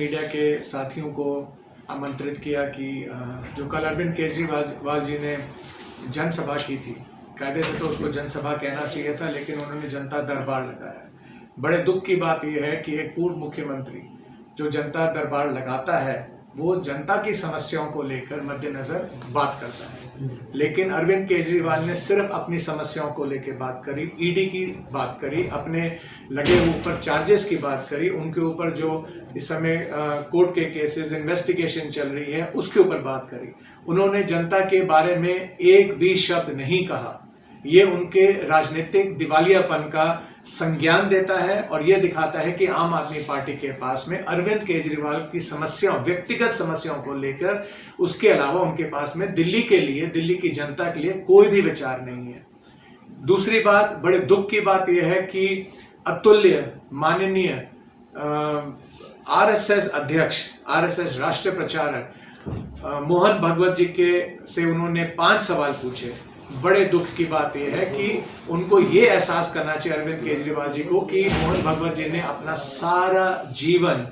Media के साथियों को आमंत्रित किया कि जो कल अरविंद केजरीवाल जी ने जनसभा की थी, कायदे से तो उसको जनसभा कहना चाहिए था, लेकिन उन्होंने जनता दरबार लगाया। बड़े दुख की बात यह है कि एक पूर्व मुख्यमंत्री जो जनता दरबार लगाता है वो जनता की समस्याओं को लेकर मद्देनजर बात करता है, लेकिन अरविंद केजरीवाल ने सिर्फ अपनी समस्याओं को लेकर बात करी, ईडी की बात करी, अपने लगे ऊपर चार्जेस की बात करी, उनके ऊपर जो इस समय कोर्ट के केसेस इन्वेस्टिगेशन चल रही है उसके ऊपर बात करी। उन्होंने जनता के बारे में एक भी शब्द नहीं कहा। ये उनके राजनीतिक दिवालियापन का संज्ञान देता है और ये दिखाता है कि आम आदमी पार्टी के पास में अरविंद केजरीवाल की समस्याओं, व्यक्तिगत समस्याओं को लेकर, उसके अलावा उनके पास में दिल्ली के लिए, दिल्ली की जनता के लिए कोई भी विचार नहीं है। दूसरी बात, बड़े दुख की बात यह है कि अतुल्य माननीय आरएसएस अध्यक्ष, आरएसएस राष्ट्रीय प्रचारक मोहन भागवत जी से उन्होंने 5 सवाल पूछे। बड़े दुख की बात यह है कि उनको ये एहसास करना चाहिए अरविंद केजरीवाल जी को कि मोहन भागवत जी ने अपना सारा जीवन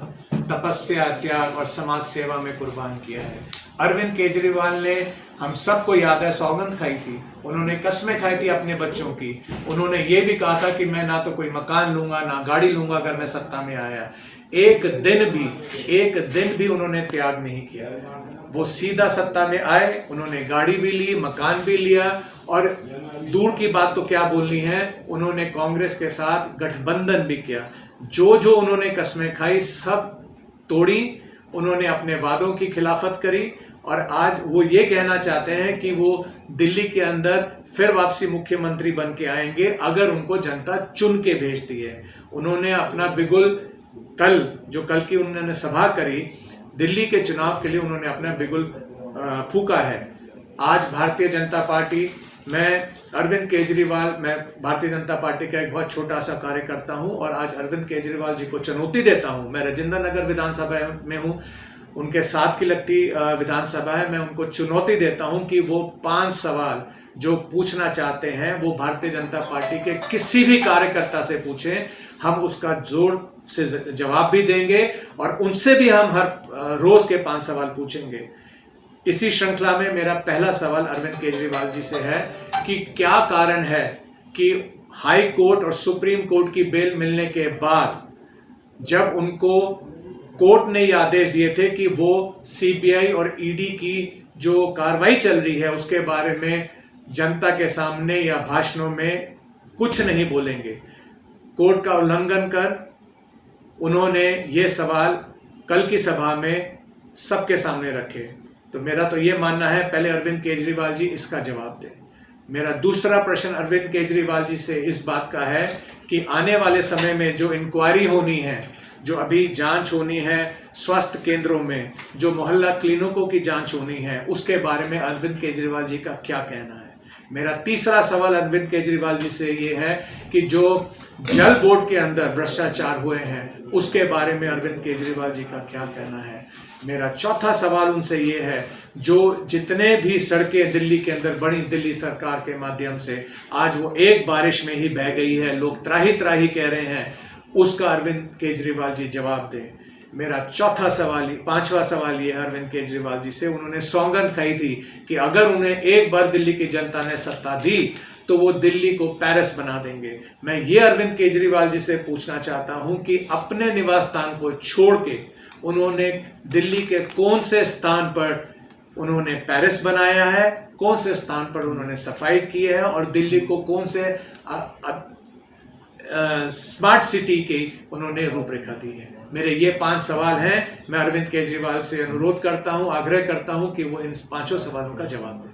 तपस्या, त्याग और समाज सेवा में कुर्बान किया है। अरविंद केजरीवाल ने, हम सबको याद है, सौगंध खाई थी, उन्होंने कस्में खाई थी अपने बच्चों की। उन्होंने ये भी कहा था कि मैं ना तो कोई मकान लूंगा ना गाड़ी लूंगा अगर मैं सत्ता में आया। एक दिन भी उन्होंने त्याग नहीं किया। वो सीधा सत्ता में आए, उन्होंने गाड़ी भी ली, मकान भी लिया, और दूर की बात तो क्या बोलनी है, उन्होंने कांग्रेस के साथ गठबंधन भी किया। जो उन्होंने कस्में खाई सब तोड़ी, उन्होंने अपने वादों की खिलाफत करी, और आज वो ये कहना चाहते हैं कि वो दिल्ली के अंदर फिर वापसी मुख्यमंत्री बन के आएंगे अगर उनको जनता चुन के भेजती है। उन्होंने अपना बिगुल कल की उन्होंने सभा करी, दिल्ली के चुनाव के लिए उन्होंने अपना बिगुल फूका है। आज भारतीय जनता पार्टी, मैं भारतीय जनता पार्टी का एक बहुत छोटा सा कार्यकर्ता हूं और आज अरविंद केजरीवाल जी को चुनौती देता हूं। मैं राजेंद्र नगर विधानसभा में हूं, उनके साथ की लगती विधानसभा है। मैं उनको चुनौती देता हूं कि वो 5 सवाल जो पूछना चाहते हैं वो भारतीय जनता पार्टी के किसी भी कार्यकर्ता से पूछें, हम उसका जोर से जवाब भी देंगे और उनसे भी हम हर रोज के 5 सवाल पूछेंगे। इसी श्रृंखला में मेरा पहला सवाल अरविंद केजरीवाल जी से है कि क्या कारण है कि हाई कोर्ट और सुप्रीम कोर्ट की बेल मिलने के बाद जब उनको कोर्ट ने ये आदेश दिए थे कि वो सीबीआई और ईडी की जो कार्रवाई चल रही है उसके बारे में जनता के सामने या भाषणों में कुछ नहीं बोलेंगे, कोर्ट का उल्लंघन कर उन्होंने ये सवाल कल की सभा में सबके सामने रखे। तो मेरा तो ये मानना है, पहले अरविंद केजरीवाल जी इसका जवाब दें। मेरा दूसरा प्रश्न अरविंद केजरीवाल जी से इस बात का है कि आने वाले समय में जो इंक्वायरी होनी है, जो अभी जांच होनी है स्वास्थ्य केंद्रों में, जो मोहल्ला क्लिनिकों की जांच होनी है, उसके बारे में अरविंद केजरीवाल जी का क्या कहना है। मेरा तीसरा सवाल अरविंद केजरीवाल जी से ये है कि जो जल बोर्ड के अंदर भ्रष्टाचार हुए हैं उसके बारे में अरविंद केजरीवाल जी का क्या कहना है। मेरा चौथा सवाल उनसे ये है, जो जितने भी सड़कें दिल्ली के अंदर बनी दिल्ली सरकार के माध्यम से, आज वो एक बारिश में ही बह गई है, लोग त्राही त्राही कह रहे हैं, उसका अरविंद केजरीवाल जी जवाब दें। मेरा पांचवा सवाल ये है अरविंद केजरीवाल जी से, उन्होंने सौगंध खाई थी कि अगर उन्हें एक बार दिल्ली की जनता ने सत्ता दी तो वो दिल्ली को पेरिस बना देंगे। मैं ये अरविंद केजरीवाल जी से पूछना चाहता हूं कि अपने निवास स्थान को छोड़ के उन्होंने दिल्ली के कौन से स्थान पर उन्होंने पेरिस बनाया है, कौन से स्थान पर उन्होंने सफाई की है, और दिल्ली को कौन से स्मार्ट सिटी की उन्होंने रूपरेखा दी है। मेरे ये 5 सवाल हैं। मैं अरविंद केजरीवाल से अनुरोध करता हूं, आग्रह करता हूं कि वो इन 5 सवालों का जवाब दें।